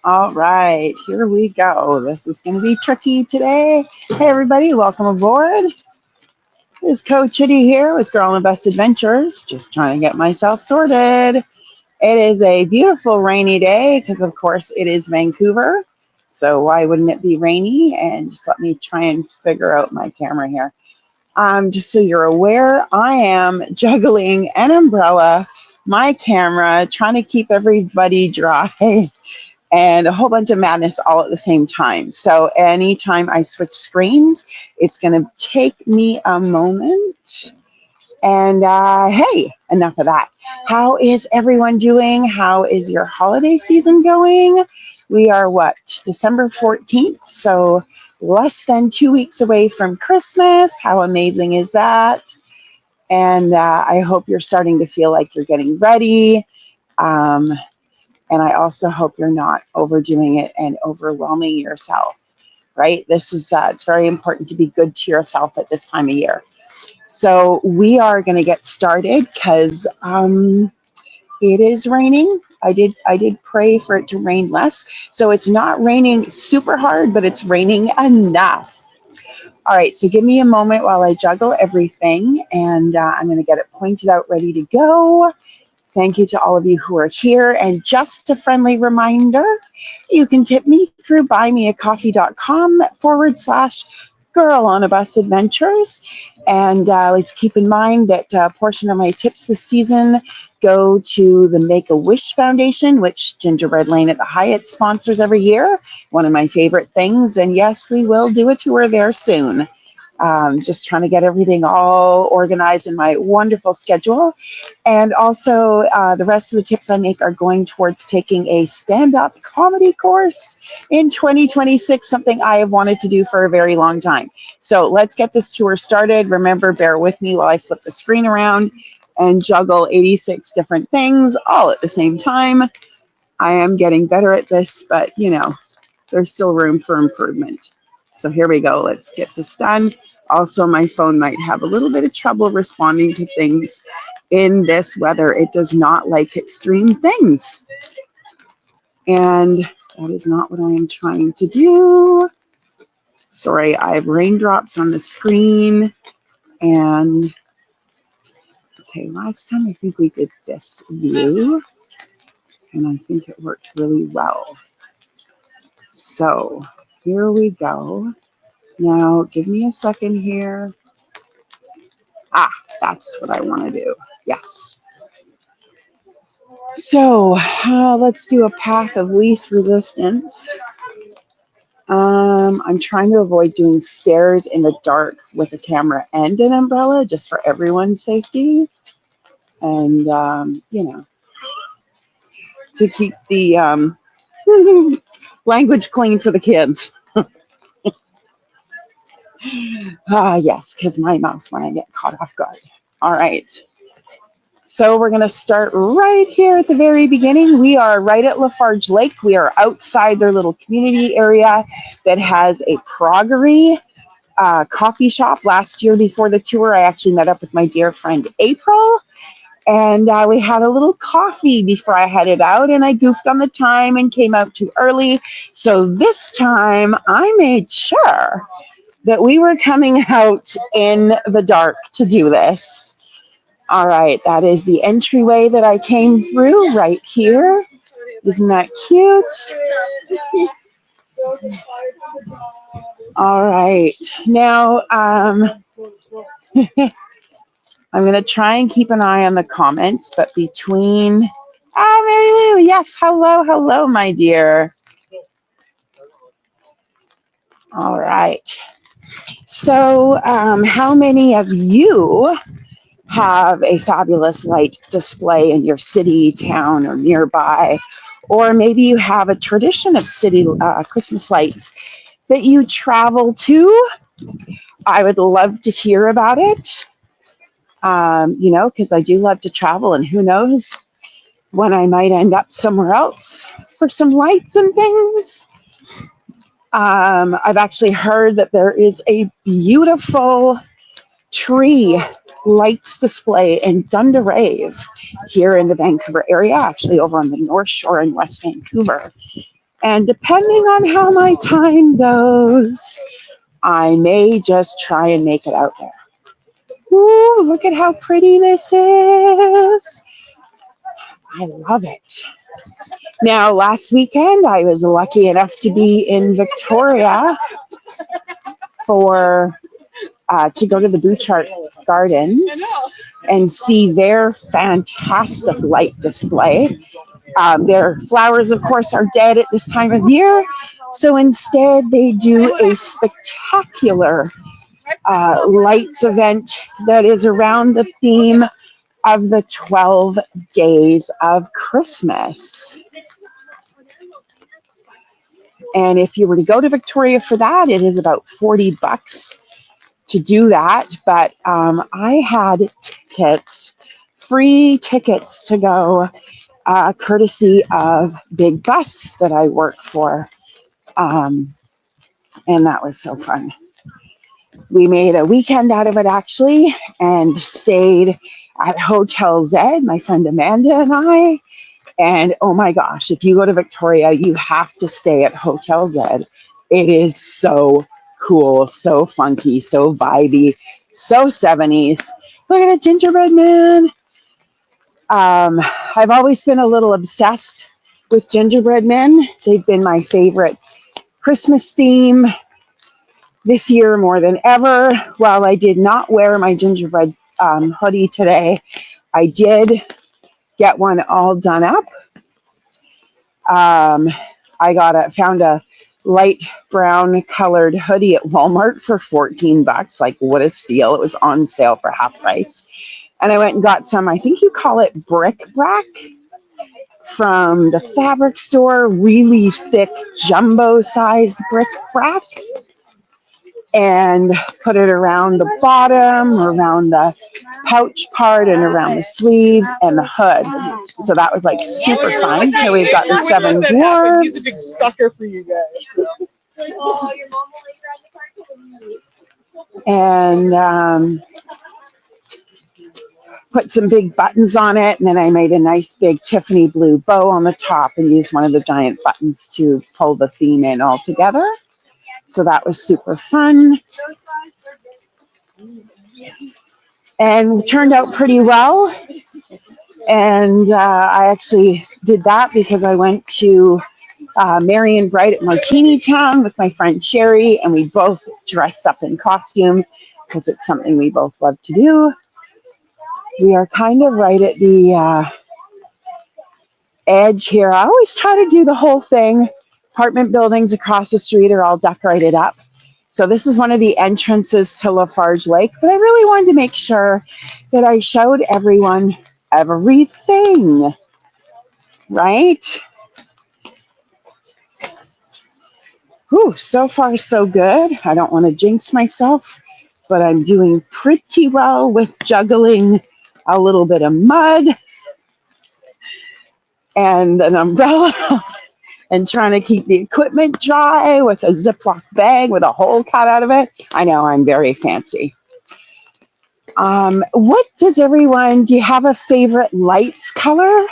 All right, here we go. This is going to be tricky today. Hey, everybody, welcome aboard. This is Coach Chitty here with Girl and Best Adventures. Just trying to get myself sorted. It is a beautiful rainy day because, of course, it is Vancouver. So why wouldn't it be rainy? And just let me try and figure out my camera here. Just so you're aware, I am juggling an umbrella, my camera, trying to keep everybody dry and a whole bunch of madness all at the same time. So anytime I switch screens, it's going to take me a moment. And hey, enough of that. How is everyone doing? How is your holiday season going? We are what, December 14th? So less than 2 weeks away from Christmas. How amazing is that? And I hope you're starting to feel like you're getting ready. Um, and I also hope you're not overdoing it and overwhelming yourself, right? It's very important to be good to yourself at this time of year. So we are going to get started because it is raining. I did pray for it to rain less. So it's not raining super hard, but it's raining enough. All right, so give me a moment while I juggle everything, and I'm going to get it pointed out, ready to go. Thank you to all of you who are here. And just a friendly reminder, you can tip me through buymeacoffee.com/girl on a bus adventures. And let's keep in mind that a portion of my tips this season go to the Make-A-Wish Foundation, which Gingerbread Lane at the Hyatt sponsors every year. One of my favorite things. And yes, we will do a tour there soon. Just trying to get everything all organized in my wonderful schedule. And also, the rest of the tips I make are going towards taking a stand-up comedy course in 2026, something I have wanted to do for a very long time. So let's get this tour started. Remember, bear with me while I flip the screen around and juggle 86 different things all at the same time. I am getting better at this, but there's still room for improvement. So here we go. Let's get this done. Also, my phone might have a little bit of trouble responding to things in this weather. It does not like extreme things. And that is not what I am trying to do. Sorry, I have raindrops on the screen. And okay, last time I think we did this view, and I think it worked really well. So here we go. Now, give me a second here. That's what I want to do. Yes. So let's do a path of least resistance. I'm trying to avoid doing stairs in the dark with a camera and an umbrella just for everyone's safety. And, to keep the language clean for the kids. Yes, because my mouth when I get caught off guard. All right. So we're going to start right here at the very beginning. We are right at LaFarge Lake. We are outside their little community area that has a Praguery coffee shop. Last year before the tour, I actually met up with my dear friend April, and we had a little coffee before I headed out, and I goofed on the time and came out too early. So this time I made sure that we were coming out in the dark to do this. All right, that is the entryway that I came through right here. Isn't that cute? All right, now I'm going to try and keep an eye on the comments, but between... Mary Lou, yes, hello, my dear. All right. So how many of you have a fabulous light display in your city, town, or nearby? Or maybe you have a tradition of city Christmas lights that you travel to. I would love to hear about it, because I do love to travel, and who knows when I might end up somewhere else for some lights and things. I've actually heard that there is a beautiful tree lights display in Dunderave here in the Vancouver area, actually over on the North Shore in West Vancouver. And depending on how my time goes, I may just try and make it out there. Ooh, look at how pretty this is. I love it. Now, last weekend, I was lucky enough to be in Victoria for to go to the Bouchard Gardens and see their fantastic light display. Their flowers, of course, are dead at this time of year, so instead they do a spectacular lights event that is around the theme of the 12 days of Christmas. And if you were to go to Victoria for that, it is about $40 to do that. But I had tickets, free tickets to go, courtesy of Big Bus that I work for. And that was so fun. We made a weekend out of it actually and stayed at Hotel Z, my friend Amanda and I. And oh my gosh, if you go to Victoria, you have to stay at Hotel Z. It is so cool, so funky, so vibey, so 70s. Look at the gingerbread man. I've always been a little obsessed with gingerbread men. They've been my favorite Christmas theme this year more than ever. While I did not wear my gingerbread hoodie today, I did get one all done up. I found a light brown colored hoodie at Walmart for $14. Like, what a steal. It was on sale for half price. And I went and got some, I think you call it bric-a-brac from the fabric store, really thick jumbo sized bric-a-brac, and put it around the bottom, around the pouch part, and around the sleeves and the hood. So that was like super fun. Here we've got the seven dwarfs. He's a big sucker for you guys. And put some big buttons on it, and then I made a nice big Tiffany blue bow on the top and used one of the giant buttons to pull the theme in all together. So that was super fun. And turned out pretty well. And I actually did that because I went to Marion Bright at Martini Town with my friend Sherry, and we both dressed up in costume because it's something we both love to do. We are kind of right at the edge here. I always try to do the whole thing. Apartment buildings across the street are all decorated up. So this is one of the entrances to LaFarge Lake, but I really wanted to make sure that I showed everyone everything, right? Whew, so far so good. I don't want to jinx myself, but I'm doing pretty well with juggling a little bit of mud and an umbrella and trying to keep the equipment dry with a Ziploc bag with a hole cut out of it. I know, I'm very fancy. Do you have a favorite lights color?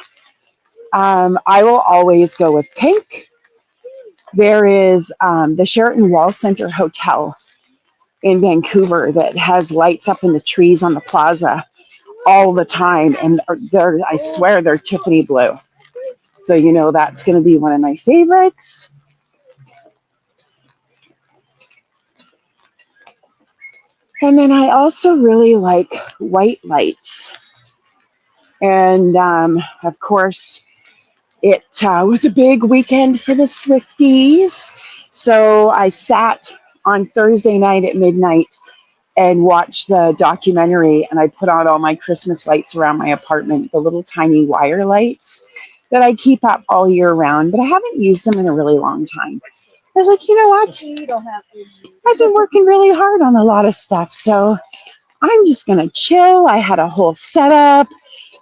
I will always go with pink. There is the Sheraton Wall Center Hotel in Vancouver that has lights up in the trees on the plaza all the time. And I swear they're Tiffany blue. So, you know, that's going to be one of my favorites. And then I also really like white lights. And of course, it was a big weekend for the Swifties. So I sat on Thursday night at midnight and watched the documentary, and I put on all my Christmas lights around my apartment, the little tiny wire lights that I keep up all year round, but I haven't used them in a really long time. I was like, you know what? I've been working really hard on a lot of stuff, so I'm just going to chill. I had a whole setup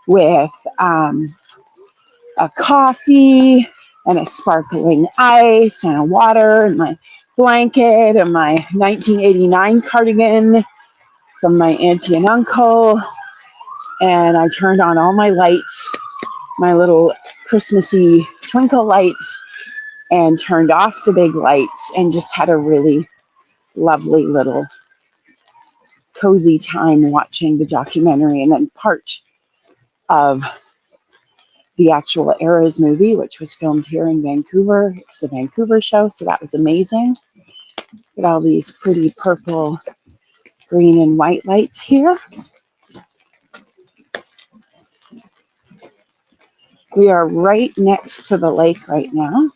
with a coffee and a sparkling ice and a water and my blanket and my 1989 cardigan from my auntie and uncle. And I turned on all my lights, my little Christmassy twinkle lights, and turned off the big lights and just had a really lovely little cozy time watching the documentary. And then part of the actual Eras movie, which was filmed here in Vancouver. It's the Vancouver show, so that was amazing. Get all these pretty purple, green, and white lights here. We are right next to the lake right now.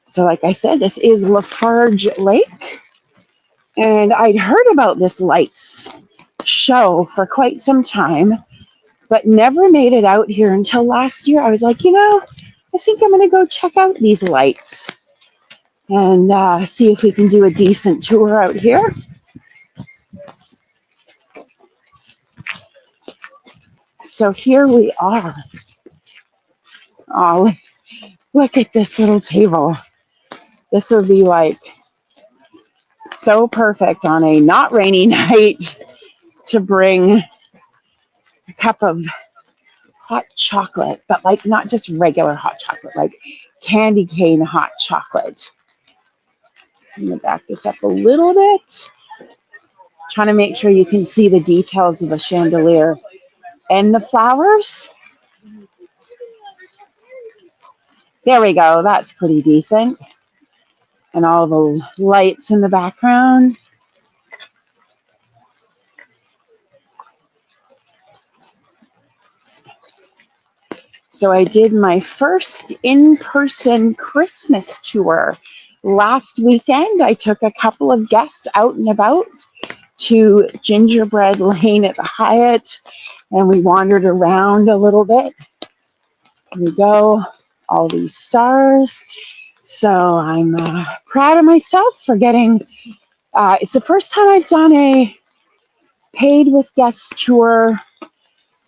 So like I said, this is LaFarge Lake. And I'd heard about this lights show for quite some time, but never made it out here until last year. I was like, I think I'm going to go check out these lights and see if we can do a decent tour out here. So here we are. Oh, look at this little table. This would be like so perfect on a not rainy night to bring a cup of hot chocolate, but like not just regular hot chocolate, like candy cane hot chocolate. I'm going to back this up a little bit. Trying to make sure you can see the details of the chandelier and the flowers. There we go. That's pretty decent. And all the lights in the background. So I did my first in-person Christmas tour last weekend. I took a couple of guests out and about to Gingerbread Lane at the Hyatt, and we wandered around a little bit. Here we go, all these stars. So I'm proud of myself for getting, it's the first time I've done a paid with guests tour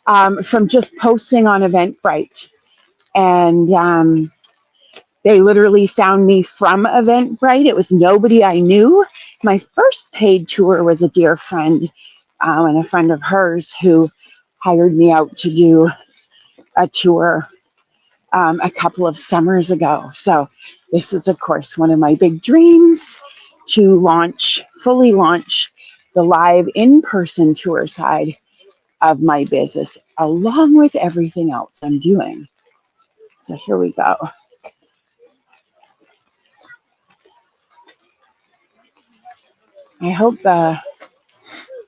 from just posting on Eventbrite. And they literally found me from Eventbrite. It was nobody I knew. My first paid tour was a dear friend and a friend of hers who hired me out to do a tour a couple of summers ago. So this is, of course, one of my big dreams to fully launch the live in-person tour side of my business, along with everything else I'm doing. So here we go. I hope the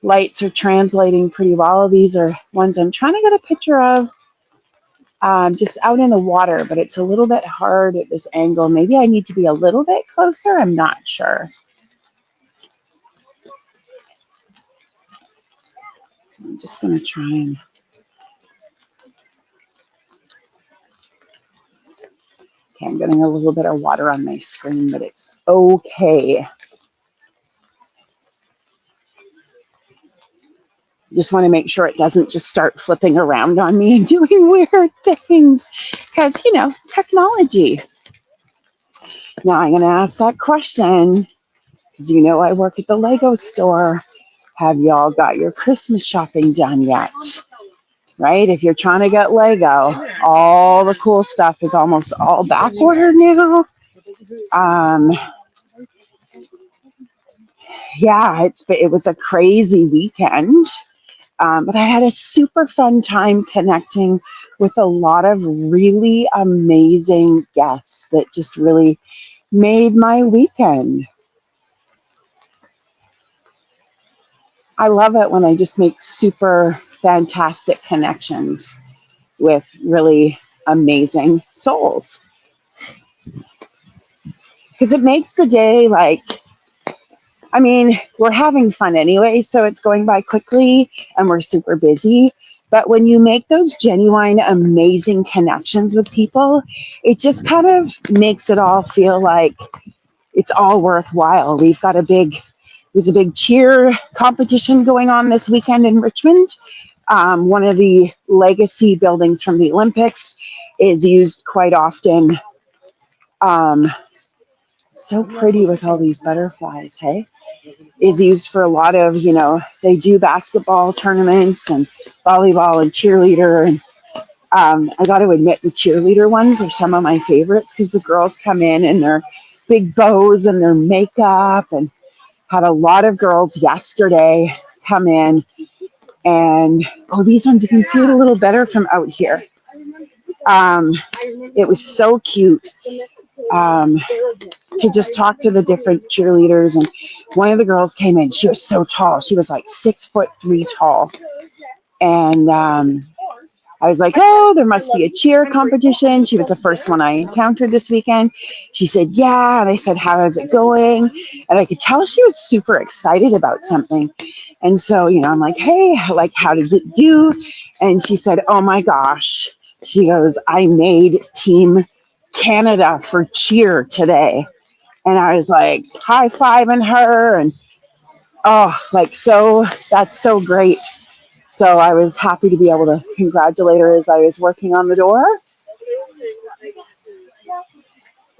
lights are translating pretty well. These are ones I'm trying to get a picture of just out in the water, but it's a little bit hard at this angle. Maybe I need to be a little bit closer. I'm not sure. I'm just going to try and... Okay, I'm getting a little bit of water on my screen, but it's okay. Just want to make sure it doesn't just start flipping around on me and doing weird things because, technology. Now I'm going to ask that question because I work at the Lego store. Have y'all got your Christmas shopping done yet? Right? If you're trying to get Lego, all the cool stuff is almost all back ordered now. Yeah, it was a crazy weekend. But I had a super fun time connecting with a lot of really amazing guests that just really made my weekend. I love it when I just make super fantastic connections with really amazing souls. Because it makes the day we're having fun anyway, so it's going by quickly and we're super busy. But when you make those genuine, amazing connections with people, it just kind of makes it all feel like it's all worthwhile. There's a big cheer competition going on this weekend in Richmond. One of the legacy buildings from the Olympics is used quite often. So pretty with all these butterflies, hey? Is used for a lot of, they do basketball tournaments and volleyball and cheerleader. And I got to admit, the cheerleader ones are some of my favorites because the girls come in their big bows and their makeup, and had a lot of girls yesterday come in. And oh, these ones, you can see it a little better from out here. Um, it was so cute um, to just talk to the different cheerleaders. And one of the girls came in. She was so tall. She was like 6'3" tall. And I was like, oh, there must be a cheer competition. She was the first one I encountered this weekend. She said, yeah. And I said, how is it going? And I could tell she was super excited about something. And so, I'm like, hey, like, how did it do? And she said, oh my gosh. She goes, I made Team Canada for cheer today. And I was like, high fiving her. And oh, like, so that's so great. So I was happy to be able to congratulate her as I was working on the door.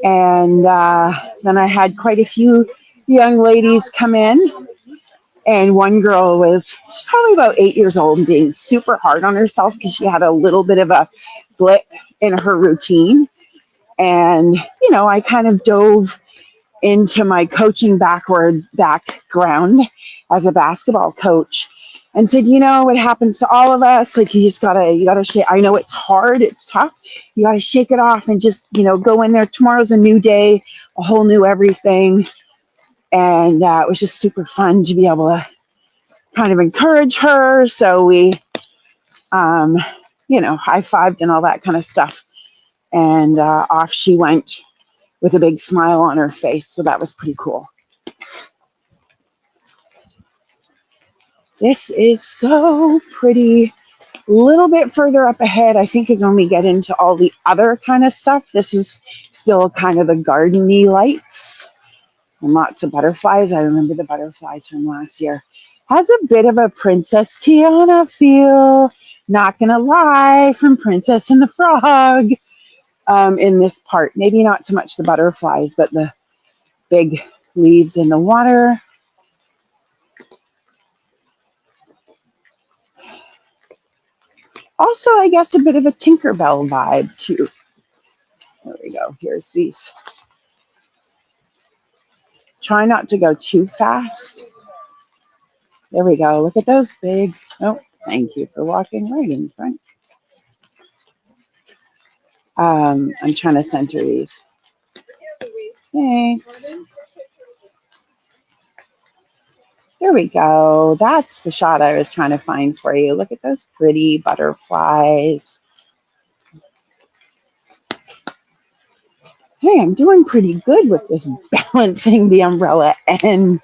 And then I had quite a few young ladies come in. And one girl she's probably about 8 years old and being super hard on herself because she had a little bit of a blip in her routine. And, I kind of dove into my coaching background as a basketball coach and said, it happens to all of us. Like, you gotta shake. I know it's hard, it's tough. You gotta shake it off and just, go in there. Tomorrow's a new day, a whole new everything. And it was just super fun to be able to kind of encourage her. So we, high-fived and all that kind of stuff. And off she went with a big smile on her face. So that was pretty cool. This is so pretty. A little bit further up ahead, I think, is when we get into all the other kind of stuff. This is still kind of the garden-y lights and lots of butterflies. I remember the butterflies from last year. Has a bit of a Princess Tiana feel, not gonna lie, from Princess and the Frog in this part. Maybe not so much the butterflies, but the big leaves in the water. Also, I guess a bit of a Tinkerbell vibe too. There we go. Here's these. Try not to go too fast. There we go. Look at those big. Oh, thank you for walking right in front. I'm trying to center these. Thanks. There we go. That's the shot I was trying to find for you. Look at those pretty butterflies. Hey, I'm doing pretty good with this balancing the umbrella and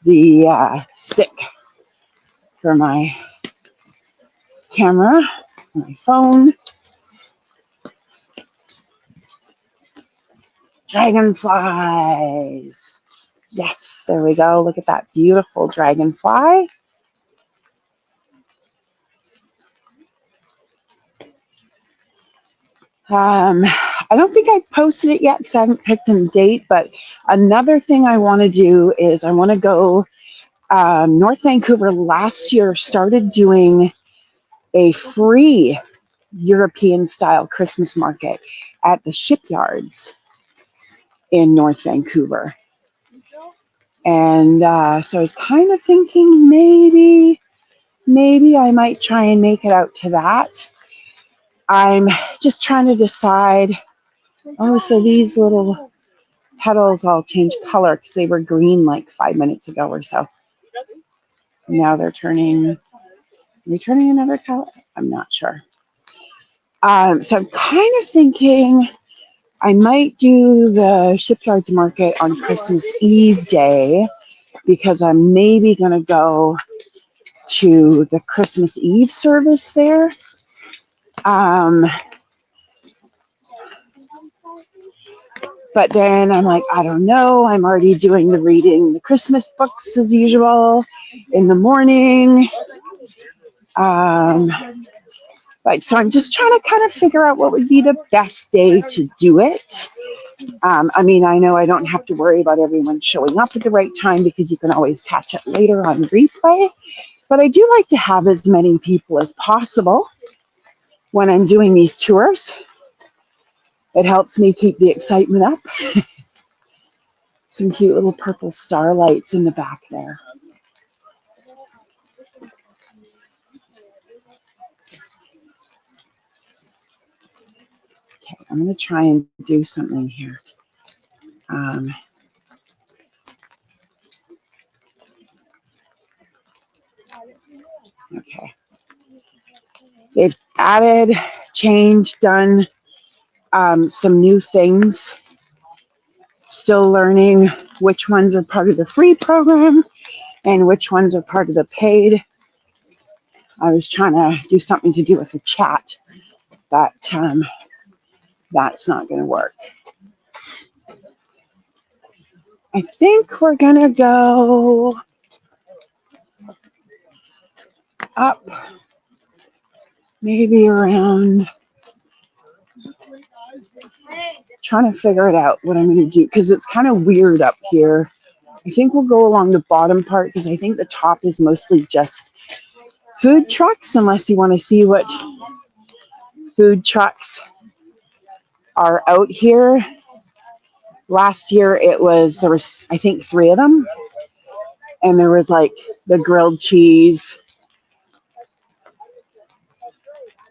the stick for my camera, my phone. Dragonflies. Yes, there we go. Look at that beautiful dragonfly. I don't think I've posted it yet because I haven't picked a date, but another thing I want to do is I want to go North Vancouver last year started doing a free European style Christmas market at the shipyards in North Vancouver. And so I was kind of thinking maybe I might try and make it out to that. I'm just trying to decide. Oh, so these little petals all changed color because they were green like 5 minutes ago or so. Now they're turning another color? I'm not sure. So I'm kind of thinking I might do the shipyards market on Christmas Eve day because I'm maybe going to go to the Christmas Eve service there. But then I'm like, I don't know. I'm already doing reading the Christmas books as usual in the morning. But so I'm just trying to kind of figure out what would be the best day to do it. I mean, I know I don't have to worry about everyone showing up at the right time because you can always catch it later on replay. But I do like to have as many people as possible when I'm doing these tours. It helps me keep the excitement up. Some cute little purple starlights in the back there. Okay, I'm going to try and do something here. Okay. They've added, changed, done some new things. Still learning which ones are part of the free program and which ones are part of the paid. I was trying to do something to do with the chat, but that's not going to work. I think we're going to go up maybe around, trying to figure it out what I'm going to do because it's kind of weird up here. I think we'll go along the bottom part because I think the top is mostly just food trucks, unless you want to see what food trucks are out here. Last year there was I think 3 of them, and there was like the grilled cheese.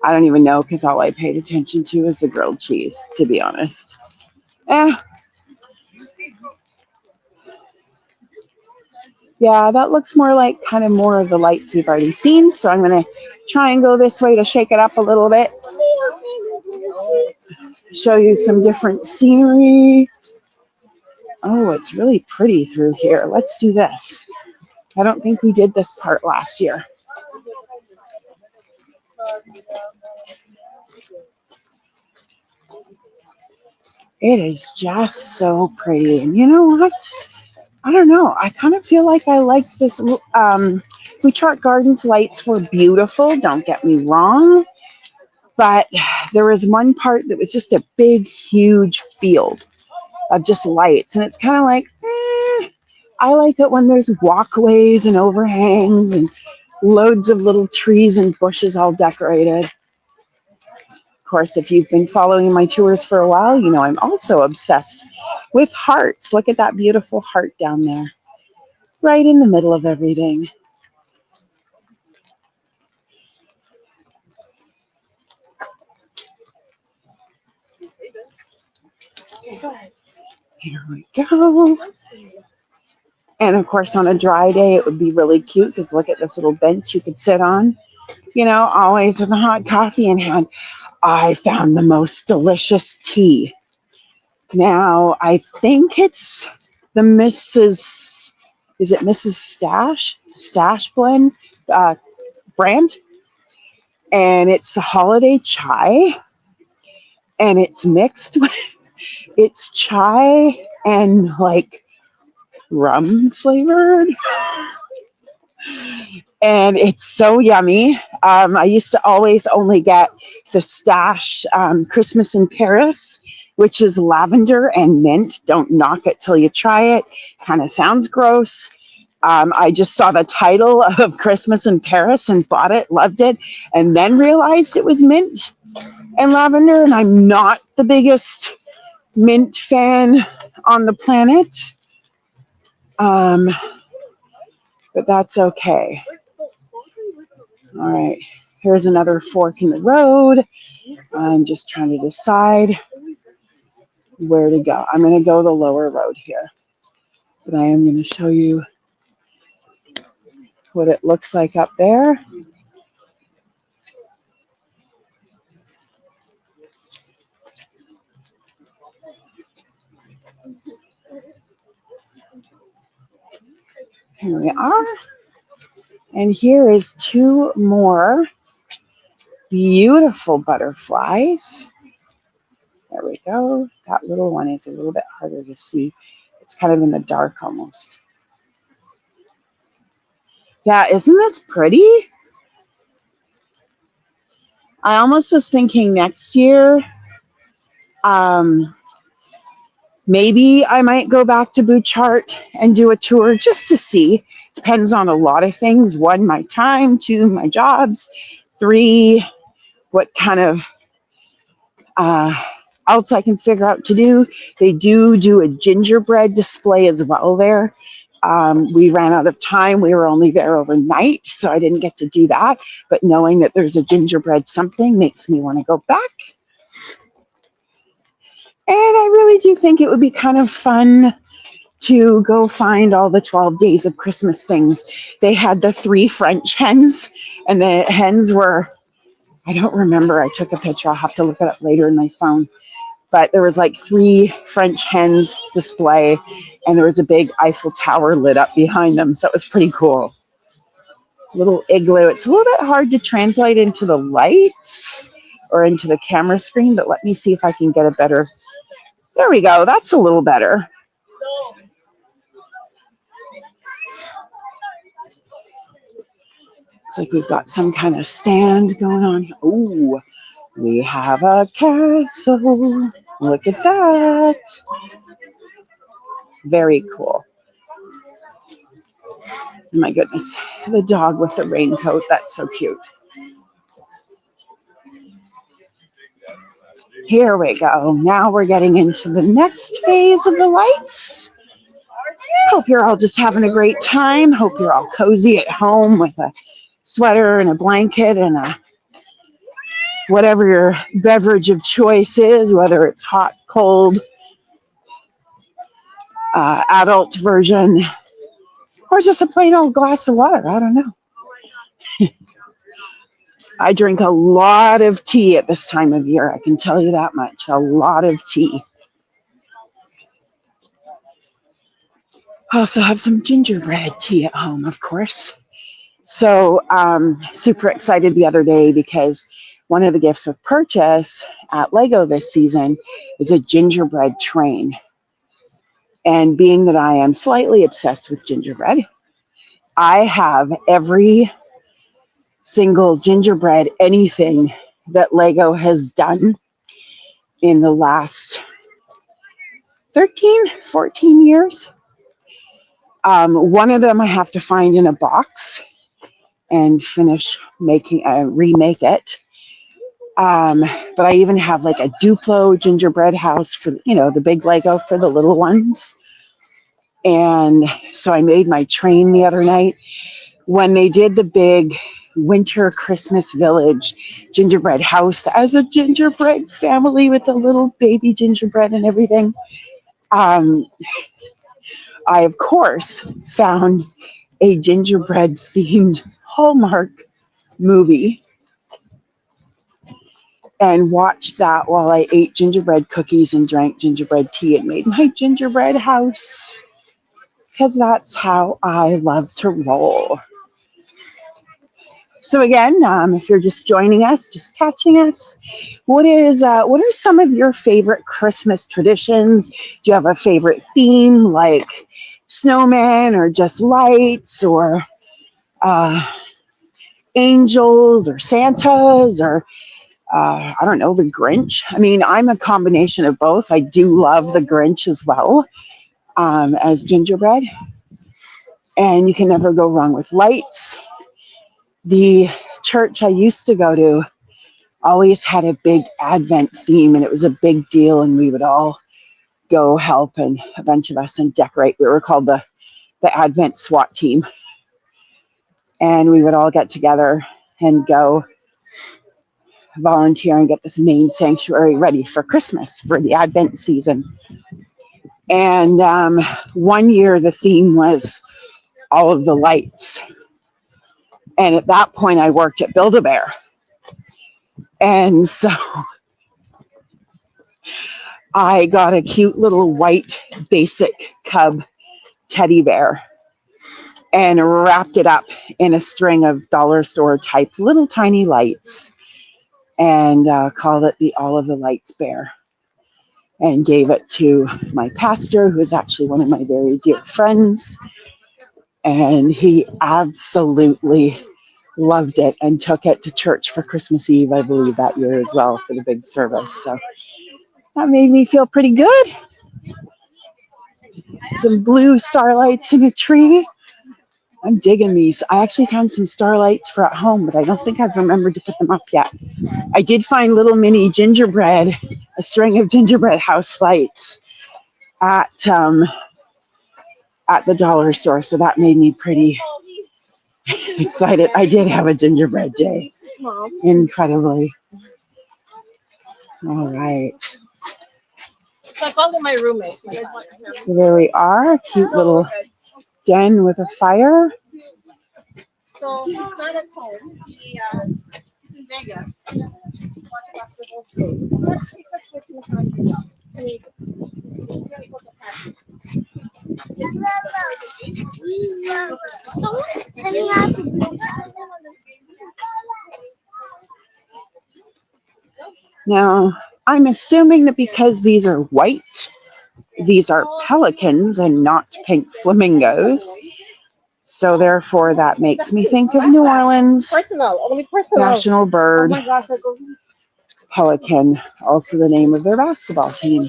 I don't even know because all I paid attention to was the grilled cheese, to be honest. Yeah, that looks more like kind of more of the lights we've already seen. So I'm going to try and go this way to shake it up a little bit. Show you some different scenery. Oh, it's really pretty through here. Let's do this. I don't think we did this part last year. It is just so pretty. And you know what? I don't know. I kind of feel like I like this. Bouchard Gardens lights were beautiful. Don't get me wrong. But there was one part that was just a big, huge field of just lights. And it's kind of like, I like it when there's walkways and overhangs and loads of little trees and bushes all decorated. Of course, if you've been following my tours for a while, you know I'm also obsessed with hearts. Look at that beautiful heart down there, right in the middle of everything. Here we go. And of course, on a dry day, it would be really cute because look at this little bench you could sit on. You know, always with a hot coffee in hand. I found the most delicious tea. Now, I think it's the is it Mrs. Stash blend, brand? And it's the holiday chai. And it's mixed with, it's chai and like rum flavored. And it's so yummy. I used to always only get the Stash Christmas in Paris, which is lavender and mint. Don't knock it till you try it. Kind of sounds gross. I just saw the title of Christmas in Paris and bought it, loved it, and then realized it was mint and lavender. And I'm not the biggest mint fan on the planet, but that's okay. All right, here's another fork in the road. I'm just trying to decide where to go. I'm going to go the lower road here, but I am going to show you what it looks like up there. Here we are. And here is 2 more beautiful butterflies. There we go. That little one is a little bit harder to see. It's kind of in the dark almost. Yeah, isn't this pretty? I almost was thinking next year, maybe I might go back to Bouchard and do a tour just to see. Depends on a lot of things. 1, my time. 2, my jobs. 3, what kind of uh, else I can figure out to do. They do a gingerbread display as well there. We ran out of time. We were only there overnight, so I didn't get to do that. But knowing that there's a gingerbread something makes me want to go back. And I really do think it would be kind of fun to go find all the 12 days of Christmas things. They had the 3 French hens, and the hens were, I don't remember. I took a picture. I'll have to look it up later in my phone. But there was like 3 French hens display, and there was a big Eiffel Tower lit up behind them. So it was pretty cool. Little igloo. It's a little bit hard to translate into the lights or into the camera screen, but let me see if I can get a better. There we go. That's a little better. It's like we've got some kind of stand going on. Ooh, we have a castle. Look at that. Very cool. My goodness, the dog with the raincoat. That's so cute. Here we go. Now we're getting into the next phase of the lights. Hope you're all just having a great time. Hope you're all cozy at home with a sweater and a blanket and whatever your beverage of choice is, whether it's hot, cold, adult version, or just a plain old glass of water. I don't know. I drink a lot of tea at this time of year. I can tell you that much. A lot of tea. I also have some gingerbread tea at home, of course. So super excited the other day because one of the gifts of purchase at Lego this season is a gingerbread train. And being that I am slightly obsessed with gingerbread, I have every single gingerbread anything that Lego has done in the last 13, 14 years. One of them I have to find in a box and finish remake it. But I even have like a Duplo gingerbread house for, the big Lego for the little ones. And so I made my train the other night. When they did the big winter Christmas village gingerbread house as a gingerbread family with the little baby gingerbread and everything, I, of course, found a gingerbread themed Hallmark movie and watched that while I ate gingerbread cookies and drank gingerbread tea and made my gingerbread house, because that's how I love to roll. So again, if you're just joining us, just catching us, what are some of your favorite Christmas traditions? Do you have a favorite theme like snowmen or just lights or angels or Santas or I don't know, the Grinch? I mean, I'm a combination of both. I do love the Grinch as well as gingerbread, and you can never go wrong with lights. The church I used to go to always had a big Advent theme, and it was a big deal, and we would all go help, and a bunch of us, and decorate. We were called the Advent SWAT team, and we would all get together and go volunteer and get this main sanctuary ready for Christmas, for the Advent season. And one year the theme was all of the lights. And at that point I worked at Build-A-Bear. And so I got a cute little white basic cub teddy bear and wrapped it up in a string of dollar store type little tiny lights and called it the All of the Lights Bear, and gave it to my pastor, who is actually one of my very dear friends. And he absolutely loved it and took it to church for Christmas Eve, I believe, that year as well, for the big service. So that made me feel pretty good. Some blue starlights in a tree. I'm digging these. I actually found some starlights for at home, but I don't think I've remembered to put them up yet. I did find little mini gingerbread, a string of gingerbread house lights at the dollar store, so that made me pretty excited. I did have a gingerbread day. Incredibly. All right. So I called them my roommates. So there we are. Cute little den with a fire. So he's not at home. He's in Vegas. Watch basketball today. Let's go to the country. So, Now, I'm assuming that because these are white, these are pelicans and not pink flamingos. So therefore, that makes me think of New Orleans personal, only personal. national Oh bird, my gosh, I go. pelican, also the name of their basketball team.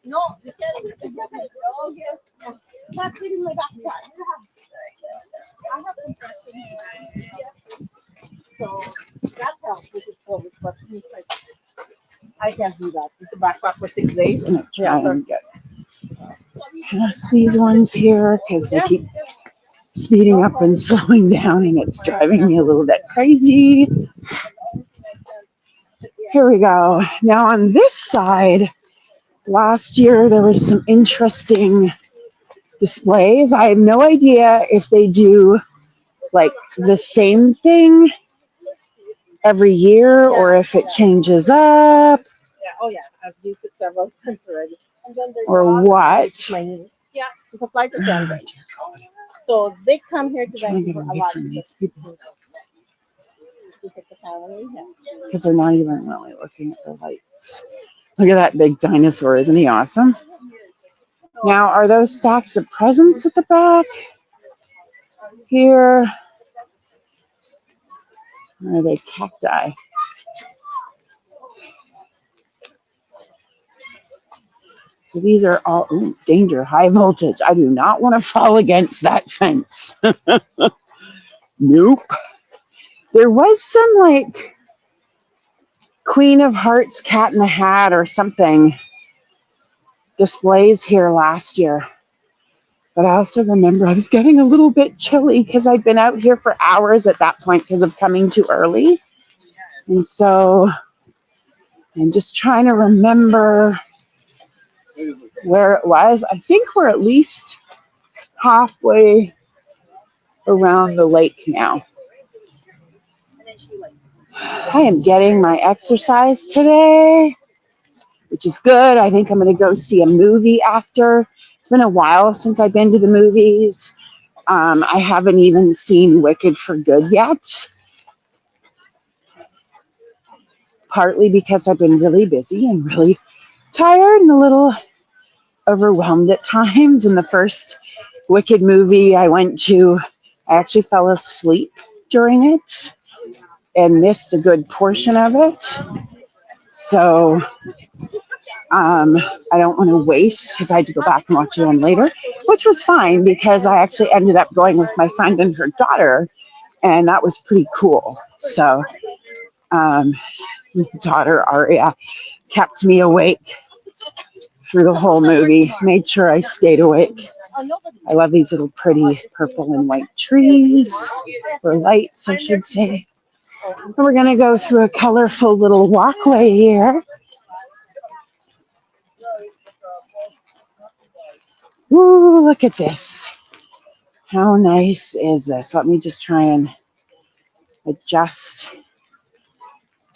No, you can't. Oh, yes. Not in my backpack. I have compression. So that helps with the COVID, but it's like I can't do that. It's a backpack for 6 days. I'm going to try and get past these ones here because they keep speeding up and slowing down, and it's driving me a little bit crazy. Here we go. Now on this side, last year there were some interesting displays. I have no idea if they do like the same thing every year or if it changes up. Yeah. Oh yeah. I've used it several times already. And then there's Or what. my niece. Yeah. It's a flight attendant. So they come here to Trying to get Vancouver a away lot from these people to take the family. Yeah. because they're not even really looking at the lights. Look at that big dinosaur. Isn't he awesome? Now, are those stacks of presents at the back here? Or are they cacti? So these are all, ooh, danger, high voltage. I do not want to fall against that fence. Nope. There was some like Queen of Hearts, Cat in the Hat or something displays here last year. But I also remember I was getting a little bit chilly because I'd been out here for hours at that point because of coming too early. And so I'm just trying to remember where it was. I think we're at least halfway around the lake now. I am getting my exercise today, which is good. I think I'm going to go see a movie after. It's been a while since I've been to the movies. I haven't even seen Wicked for Good yet, partly because I've been really busy and really tired and a little overwhelmed at times. In the first Wicked movie I went to, I actually fell asleep during it and missed a good portion of it. So I don't want to waste because I had to go back and watch it again later, which was fine because I actually ended up going with my friend and her daughter, and that was pretty cool. So my daughter, Aria, kept me awake through the whole movie, made sure I stayed awake. I love these little pretty purple and white trees, or lights, I should say. And we're going to go through a colorful little walkway here. Ooh, look at this. How nice is this? Let me just try and adjust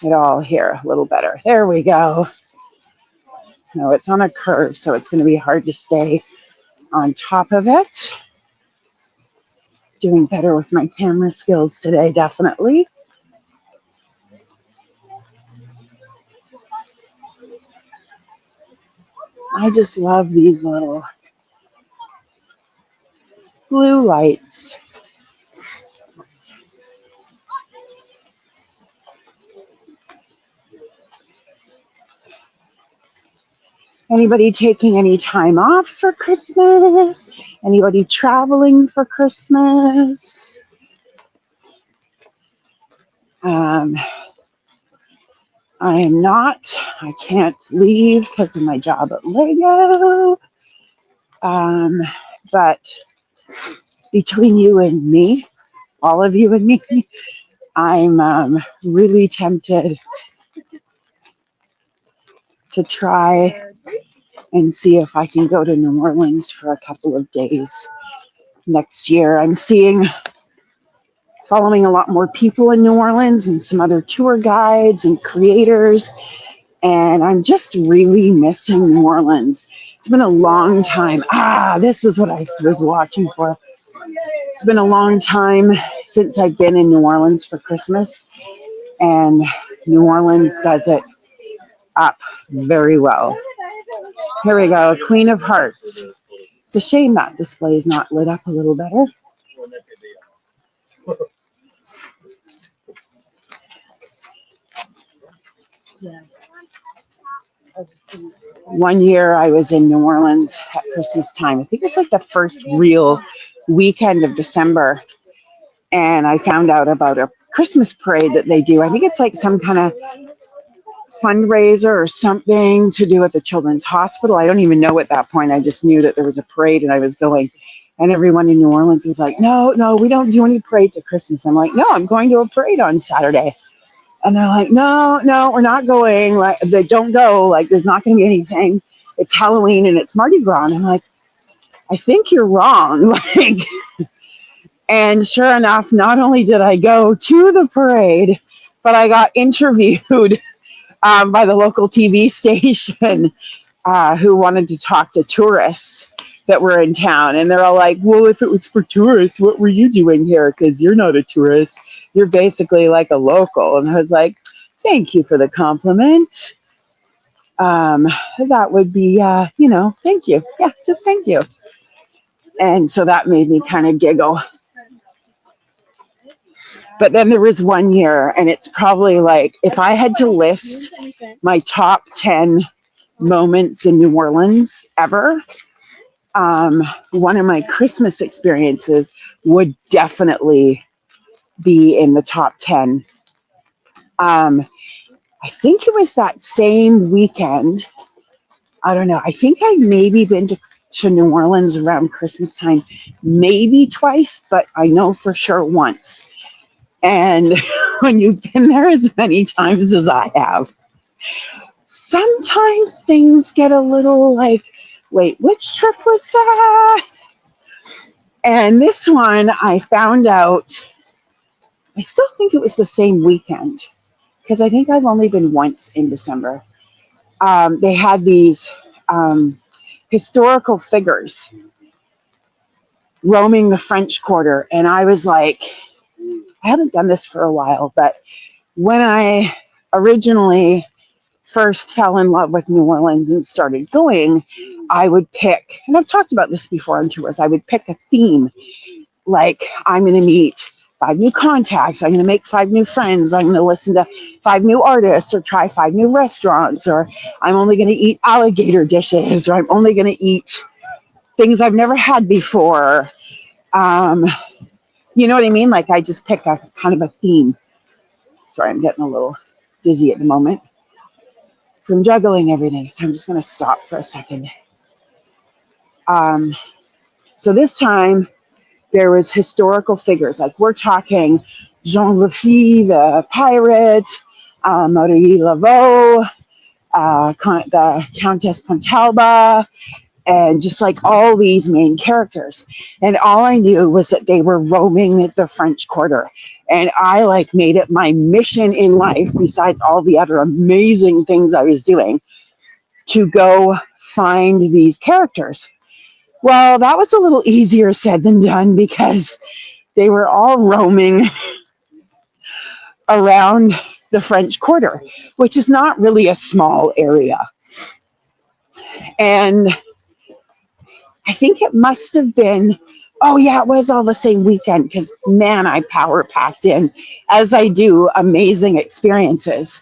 it all here a little better. There we go. No, it's on a curve, so it's going to be hard to stay on top of it. Doing better with my camera skills today, definitely. I just love these little blue lights. Anybody taking any time off for Christmas? Anybody traveling for Christmas? Um, I am not. I can't leave because of my job at Lego. But between you and me, all of you and me, I'm really tempted to try and see if I can go to New Orleans for a couple of days next year. I'm following a lot more people in New Orleans and some other tour guides and creators. And I'm just really missing New Orleans. It's been a long time. This is what I was watching for. It's been a long time since I've been in New Orleans for Christmas. And New Orleans does it up very well. Here we go, Queen of Hearts. It's a shame that display is not lit up a little better. One year I was in New Orleans at Christmas time. I think it's like the first real weekend of December. And I found out about a Christmas parade that they do. I think it's like some kind of fundraiser or something to do at the Children's Hospital. I don't even know at that point. I just knew that there was a parade and I was going. And everyone in New Orleans was like, no, we don't do any parades at Christmas. I'm like, no, I'm going to a parade on Saturday. And they're like, no, we're not going. Like, they don't go. Like, there's not going to be anything. It's Halloween and it's Mardi Gras. And I'm like, I think you're wrong. Like, and sure enough, not only did I go to the parade, but I got interviewed by the local TV station who wanted to talk to tourists that were in town. And they're all like, well, if it was for tourists, what were you doing here? Because you're not a tourist. You're basically like a local. And I was like, thank you for the compliment. That would be, thank you. Yeah, just thank you. And so that made me kind of giggle. But then there was one year, and it's probably like, if I had to list my top 10 moments in New Orleans ever, one of my Christmas experiences would definitely be in the top 10. I think it was that same weekend. I don't know. I think I've maybe been to New Orleans around Christmas time, maybe twice, but I know for sure once. And when you've been there as many times as I have, sometimes things get a little like, wait, which trip was that? And this one, I found out, I still think it was the same weekend, because I think I've only been once in December. They had these historical figures roaming the French Quarter. And I was like, I haven't done this for a while, but when I originally first fell in love with New Orleans and started going, I would pick, and I've talked about this before on tours, I would pick a theme. Like, I'm going to meet 5 new contacts. I'm going to make 5 new friends. I'm going to listen to 5 new artists or try 5 new restaurants, or I'm only going to eat alligator dishes, or I'm only going to eat things I've never had before. You know what I mean? Like, I just pick a kind of a theme. Sorry, I'm getting a little dizzy at the moment from juggling everything. So I'm just going to stop for a second. So this time there was historical figures. Like, we're talking Jean Lafitte, the pirate, Marie Laveau, the Countess Pontalba, and just like all these main characters. And all I knew was that they were roaming the French Quarter. And I like made it my mission in life, besides all the other amazing things I was doing, to go find these characters. Well, that was a little easier said than done, because they were all roaming around the French Quarter, which is not really a small area. And I think it must have been, oh yeah, it was all the same weekend, because man, I power packed in, as I do, amazing experiences.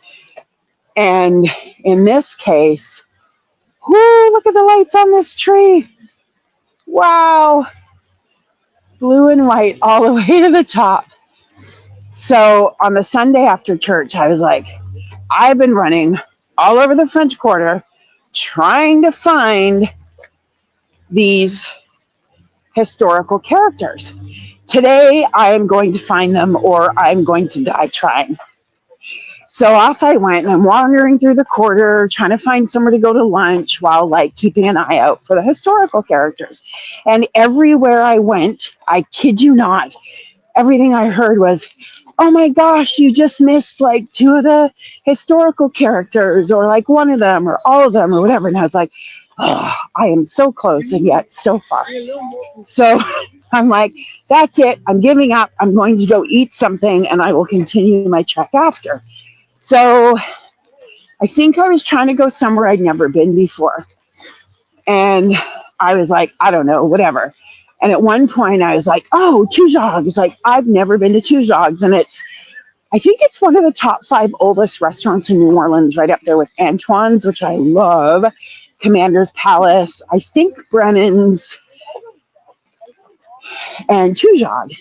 And in this case, Whoo, look at the lights on this tree. Wow. Blue and white all the way to the top. So on the Sunday after church, I was like, I've been running all over the French Quarter trying to find these historical characters. Today, I am going to find them or I'm going to die trying. So off I went and I'm wandering through the quarter trying to find somewhere to go to lunch while like keeping an eye out for the historical characters. And everywhere I went, I kid you not, everything I heard was, oh my gosh, you just missed like two of the historical characters or like one of them or all of them or whatever. And I was like, oh, I am so close and yet so far. So I'm like, that's it. I'm giving up. I'm going to go eat something and I will continue my trek after. So I think I was trying to go somewhere I'd never been before. And I was like, I don't know, whatever. And at one point I was like, oh, Tujogs. Like, I've never been to Tujogs. And I think it's one of the top 5 oldest restaurants in New Orleans, right up there with Antoine's, which I love, Commander's Palace, I think Brennan's, and Tujog.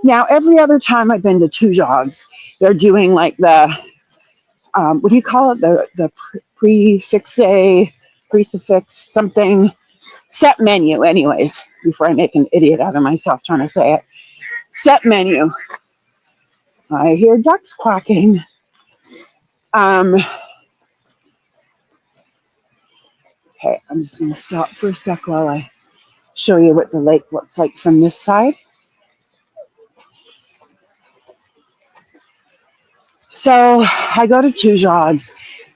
Now, every other time I've been to Tujogs, they're doing like what do you call it? The prefix something set menu. Anyways, before I make an idiot out of myself trying to say it, set menu. I hear ducks quacking. Okay, I'm just going to stop for a sec while I show you what the lake looks like from this side. So I go to Tujogs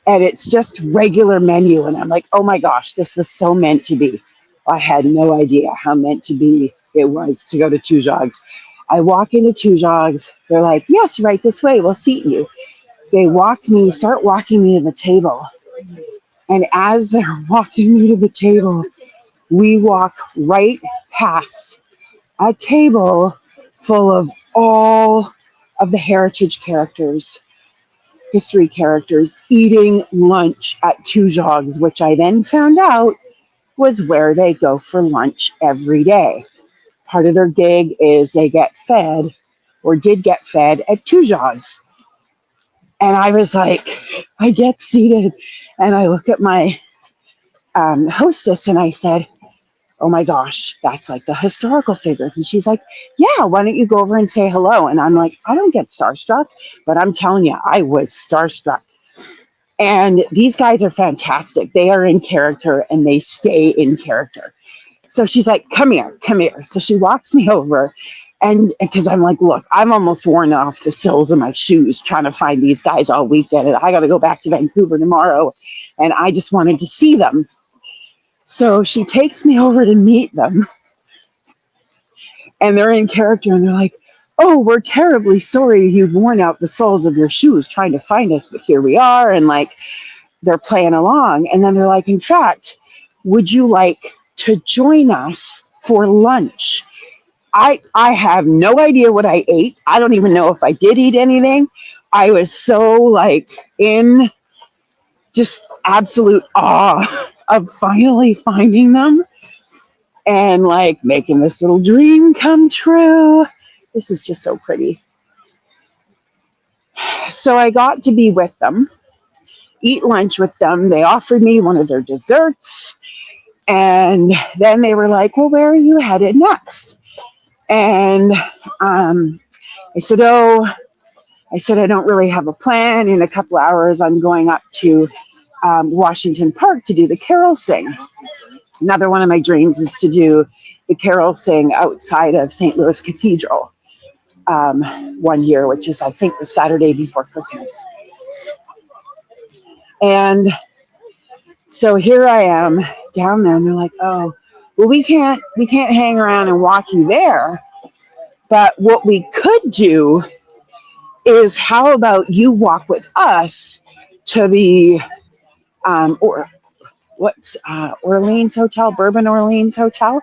and it's just regular menu. And I'm like, oh my gosh, this was so meant to be. I had no idea how meant to be it was to go to Tujogs. I walk into Tujogs. They're like, yes, right this way. We'll seat you. They start walking me to the table. And as they're walking me to the table, we walk right past a table full of all of the heritage characters, history characters, eating lunch at Tujogs, which I then found out was where they go for lunch every day. Part of their gig is they get fed or did get fed at Tujogs. And I was like, I get seated and I look at my hostess and I said, oh my gosh, that's like the historical figures. And she's like, yeah, why don't you go over and say hello? And I'm like, I don't get starstruck, but I'm telling you, I was starstruck. And these guys are fantastic. They are in character and they stay in character. So she's like, come here, come here. So she walks me over. And because I'm like, look, I'm almost worn off the soles of my shoes trying to find these guys all weekend. And I got to go back to Vancouver tomorrow. And I just wanted to see them. So she takes me over to meet them. And they're in character and they're like, oh, we're terribly sorry you've worn out the soles of your shoes trying to find us. But here we are. And like, they're playing along. And then they're like, in fact, would you like to join us for lunch? I have no idea what I ate. I don't even know if I did eat anything. I was so like in just absolute awe of finally finding them and like making this little dream come true. This is just so pretty. So I got to be with them, eat lunch with them. They offered me one of their desserts. And then they were like, well, where are you headed next? And I said, I don't really have a plan. In a couple hours, I'm going up to Washington Park to do the carol sing. Another one of my dreams is to do the carol sing outside of St. Louis Cathedral one year, which is, I think, the Saturday before Christmas. And so here I am down there, and they're like, oh, well, we can't hang around and walk you there. But what we could do is how about you walk with us to the or what's Orleans Hotel, Bourbon Orleans Hotel,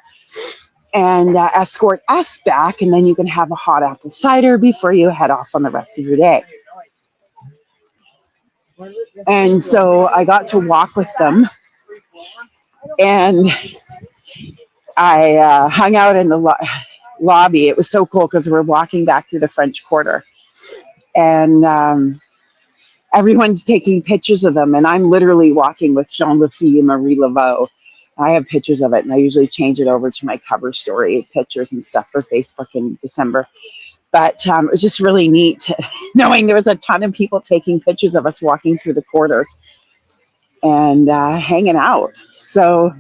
and escort us back, and then you can have a hot apple cider before you head off on the rest of your day. And so I got to walk with them And I hung out in the lobby. It was so cool because we were walking back through the French Quarter, and everyone's taking pictures of them. And I'm literally walking with Jean Lafille and Marie Laveau. I have pictures of it, and I usually change it over to my cover story pictures and stuff for Facebook in December. But it was just really neat knowing there was a ton of people taking pictures of us walking through the quarter and hanging out. So,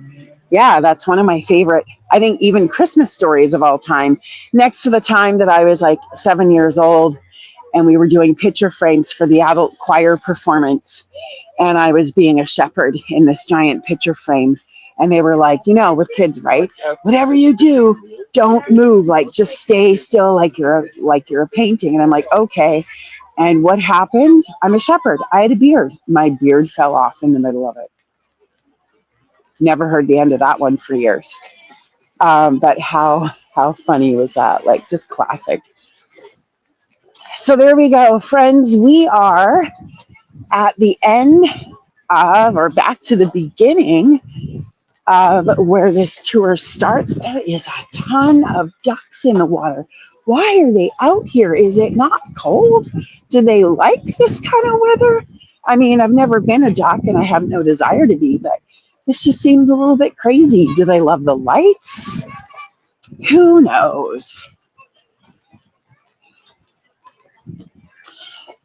yeah, that's one of my favorite, I think, even Christmas stories of all time. Next to the time that I was like 7 years old and we were doing picture frames for the adult choir performance. And I was being a shepherd in this giant picture frame. And they were like, with kids, right? Whatever you do, don't move. Like, just stay still, like you're a painting. And I'm like, okay. And what happened? I'm a shepherd. I had a beard. My beard fell off in the middle of it. Never heard the end of that one for years. But how funny was that? Like, just classic. So there we go, friends. We are at the end of, or back to the beginning of where this tour starts. There is a ton of ducks in the water. Why are they out here? Is it not cold? Do they like this kind of weather? I mean, I've never been a duck and I have no desire to be, but this just seems a little bit crazy. Do they love the lights? Who knows?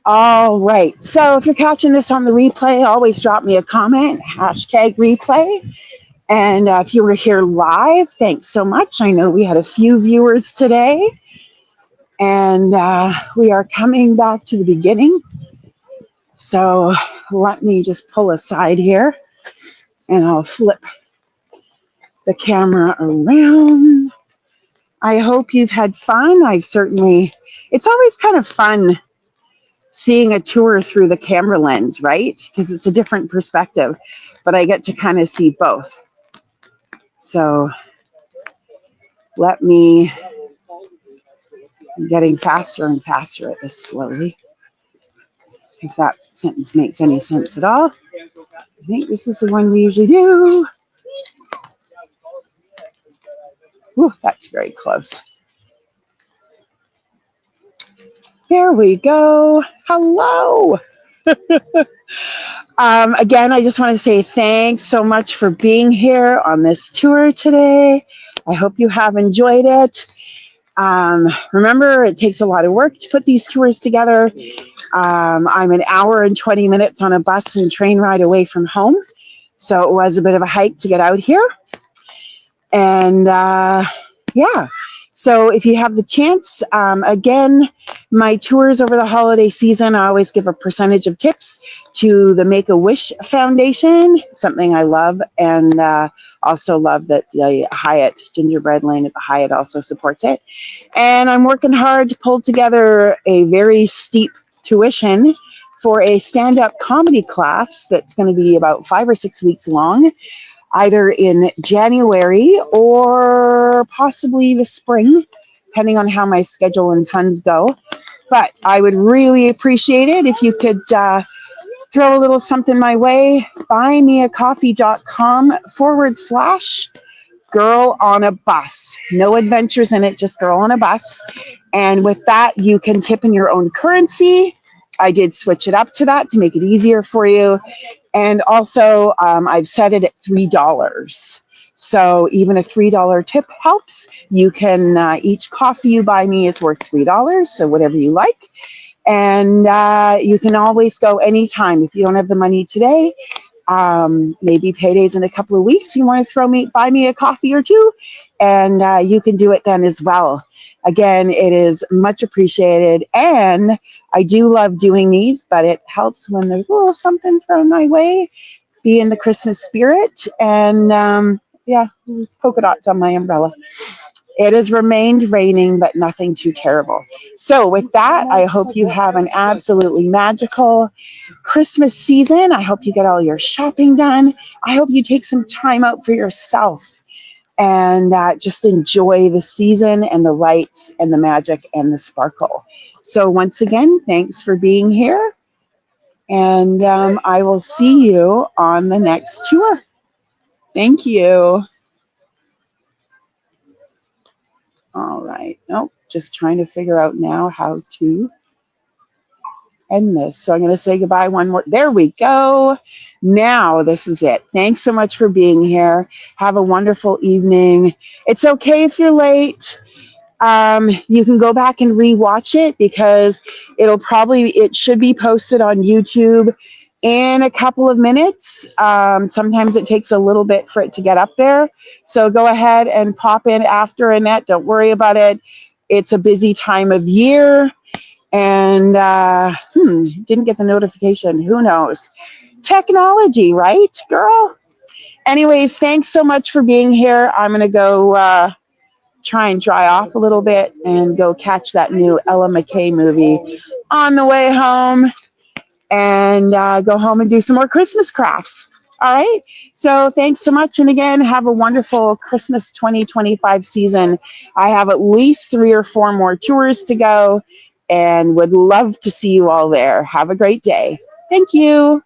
All right. So if you're catching this on the replay, always drop me a comment, hashtag replay. And if you were here live, thanks so much. I know we had a few viewers today. And we are coming back to the beginning. So let me just pull aside here and I'll flip the camera around. I hope you've had fun. It's always kind of fun seeing a tour through the camera lens, right? Because it's a different perspective, but I get to kind of see both. So I'm getting faster and faster at this slowly. If that sentence makes any sense at all. I think this is the one we usually do. Ooh, that's very close. There we go. Hello. Again, I just want to say thanks so much for being here on this tour today. I hope you have enjoyed it. Remember, it takes a lot of work to put these tours together. I'm an hour and 20 minutes on a bus and train ride away from home. So it was a bit of a hike to get out here. And yeah, so if you have the chance, again, my tours over the holiday season, I always give a percentage of tips to the Make-A-Wish Foundation, something I love, and also love that the Hyatt, Gingerbread Lane at the Hyatt also supports it. And I'm working hard to pull together a very steep tuition for a stand-up comedy class that's going to be about 5 or 6 weeks long, either in January or possibly the spring, depending on how my schedule and funds go. But I would really appreciate it if you could throw a little something my way. buymeacoffee.com/girl on a bus. No adventures in it, just girl on a bus. And with that, you can tip in your own currency. I did switch it up to that to make it easier for you. And also, I've set it at $3. So even a $3 tip helps. You can, each coffee you buy me is worth $3. So whatever you like. And you can always go anytime. If you don't have the money today, maybe payday's in a couple of weeks, you want to buy me a coffee or two, and you can do it then as well. Again, it is much appreciated, and I do love doing these, but it helps when there's a little something thrown my way. Be in the Christmas spirit, and yeah, polka dots on my umbrella. It has remained raining, but nothing too terrible. So with that, I hope you have an absolutely magical Christmas season. I hope you get all your shopping done. I hope you take some time out for yourself and just enjoy the season and the lights and the magic and the sparkle. So once again, thanks for being here. And I will see you on the next tour. Thank you. All right. Nope. Just trying to figure out now how to end this. So I'm going to say goodbye one more. There we go. Now this is it. Thanks so much for being here. Have a wonderful evening. It's okay if you're late. You can go back and rewatch it because it should be posted on YouTube in a couple of minutes. Sometimes it takes a little bit for it to get up there. So go ahead and pop in after Annette. Don't worry about it. It's a busy time of year and didn't get the notification. Who knows? Technology, right, girl? Anyways, thanks so much for being here. I'm going to go try and dry off a little bit and go catch that new Ella McKay movie on the way home and go home and do some more Christmas crafts. All right. So thanks so much. And again, have a wonderful Christmas 2025 season. I have at least 3 or 4 more tours to go and would love to see you all there. Have a great day. Thank you.